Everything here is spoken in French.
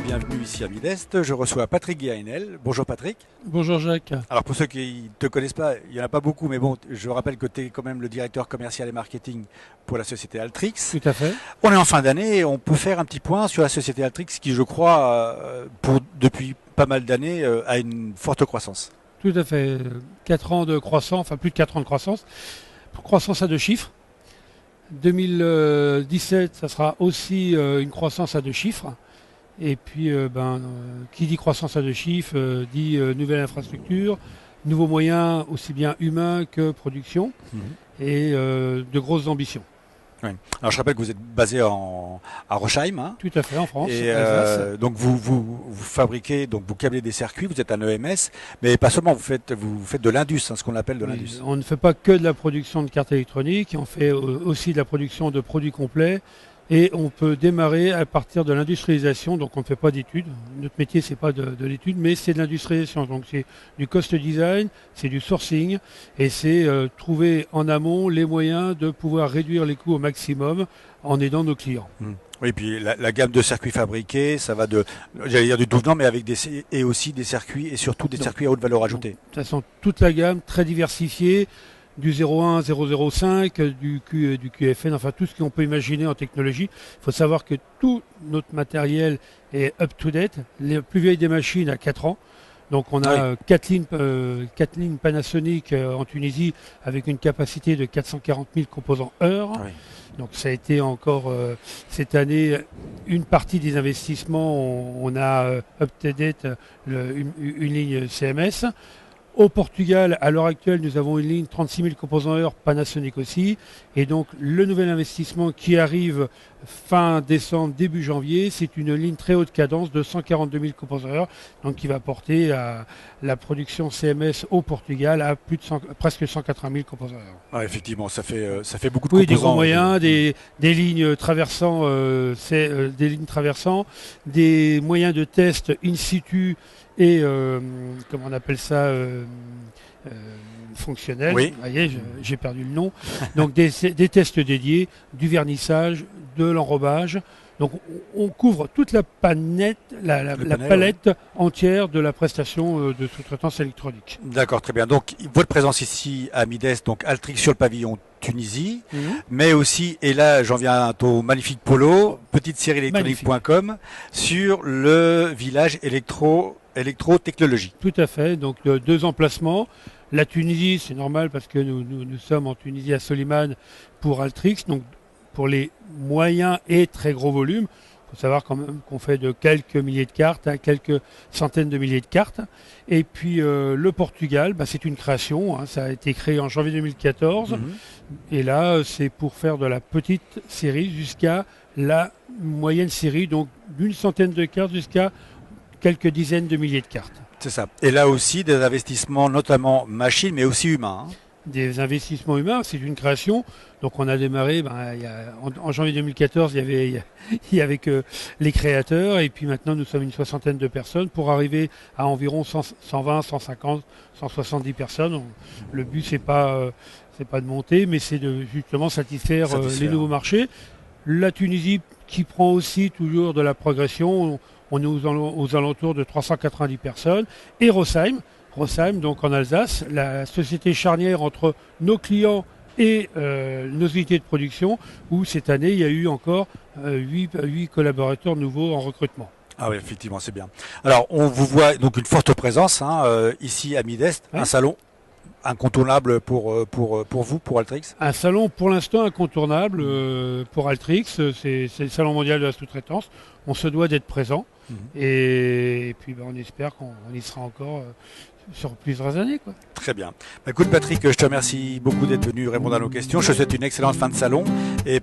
bienvenue ici à Midest. Je reçois Patrick Guéhinel. Bonjour Patrick. Bonjour Jacques. Alors pour ceux qui ne te connaissent pas, il n'y en a pas beaucoup, mais bon, je rappelle que tu es quand même le directeur commercial et marketing pour la société Altrix. Tout à fait. On est en fin d'année et on peut faire un petit point sur la société Altrix qui, je crois, depuis pas mal d'années, a une forte croissance. Tout à fait. 4 ans de croissance, enfin plus de 4 ans de croissance. Croissance à 2 chiffres. 2017, ça sera aussi une croissance à 2 chiffres. Et puis, qui dit croissance à 2 chiffres, dit nouvelle infrastructure, nouveaux moyens, aussi bien humains que production, et de grosses ambitions. Oui. Alors je rappelle que vous êtes basé à Rochheim. Hein, tout à fait, en France. Et donc vous fabriquez, donc vous câblez des circuits, vous êtes un EMS, mais pas seulement, vous faites de l'indus, hein, ce qu'on appelle de l'indus. On ne fait pas que de la production de cartes électroniques, on fait aussi de la production de produits complets. Et on peut démarrer à partir de l'industrialisation, donc on ne fait pas d'études. Notre métier, c'est pas de l'étude, mais c'est de l'industrialisation. Donc c'est du cost design, c'est du sourcing, et c'est trouver en amont les moyens de pouvoir réduire les coûts au maximum en aidant nos clients. Oui, puis la gamme de circuits fabriqués, ça va j'allais dire du tout venant, mais avec et aussi des circuits, et surtout des circuits à haute valeur ajoutée. De toute façon, toute la gamme, très diversifiée. Du 01, 005, du QFN, enfin tout ce qu'on peut imaginer en technologie. Il faut savoir que tout notre matériel est up-to-date. Les plus vieilles des machines à 4 ans. Donc on a 4 lignes Panasonic en Tunisie avec une capacité de 440 000 composants heure. Oui. Donc ça a été encore cette année une partie des investissements. On a up-to-date une ligne CMS. Au Portugal, à l'heure actuelle, nous avons une ligne 36 000 composants heure, Panasonic aussi. Et donc, le nouvel investissement qui arrive fin décembre, début janvier, c'est une ligne très haute cadence de 142 000 composants heure, donc qui va porter à la production CMS au Portugal à presque 180 000 composants heure. Ah, effectivement, ça fait beaucoup de composants. Oui, des gros moyens, des lignes traversant, des moyens de test in situ et comment on appelle ça fonctionnel. Oui. Vous voyez, j'ai perdu le nom. Donc des tests dédiés, du vernissage, de l'enrobage. Donc on couvre toute la palette entière de la prestation de sous-traitance électronique. D'accord, très bien. Donc votre présence ici à Midest, donc Altrix sur le pavillon Tunisie, mais aussi, et là j'en viens au magnifique polo, petite série électronique.com sur le village électro-technologie. Tout à fait, donc 2 emplacements. La Tunisie, c'est normal parce que nous sommes en Tunisie à Soliman pour Altrix, donc pour les moyens et très gros volumes. Il faut savoir quand même qu'on fait de quelques milliers de cartes, quelques centaines de milliers de cartes. Et puis le Portugal, c'est une création, ça a été créé en janvier 2014. Et là, c'est pour faire de la petite série jusqu'à la moyenne série, donc d'une centaine de cartes jusqu'à quelques dizaines de milliers de cartes. C'est ça. Et là aussi, des investissements, notamment machines, mais aussi humains. Des investissements humains, c'est une création. Donc on a démarré, en janvier 2014, il y avait que les créateurs, et puis maintenant nous sommes une soixantaine de personnes pour arriver à environ 120, 150, 170 personnes. Le but c'est pas de monter, mais c'est de justement satisfaire les nouveaux marchés. La Tunisie qui prend aussi toujours de la progression. On est aux alentours de 390 personnes. Et Rochheim, donc en Alsace, la société charnière entre nos clients et nos unités de production, où cette année, il y a eu encore 8 collaborateurs nouveaux en recrutement. Ah oui, effectivement, c'est bien. Alors, on vous voit donc une forte présence ici à Midest, un salon incontournable pour vous, pour Altrix. Un salon pour l'instant incontournable pour Altrix, c'est le salon mondial de la sous-traitance. On se doit d'être présent et puis on espère qu'on y sera encore sur plusieurs années, quoi. Très bien. Écoute Patrick, je te remercie beaucoup d'être venu répondre à nos questions. Je te souhaite une excellente fin de salon et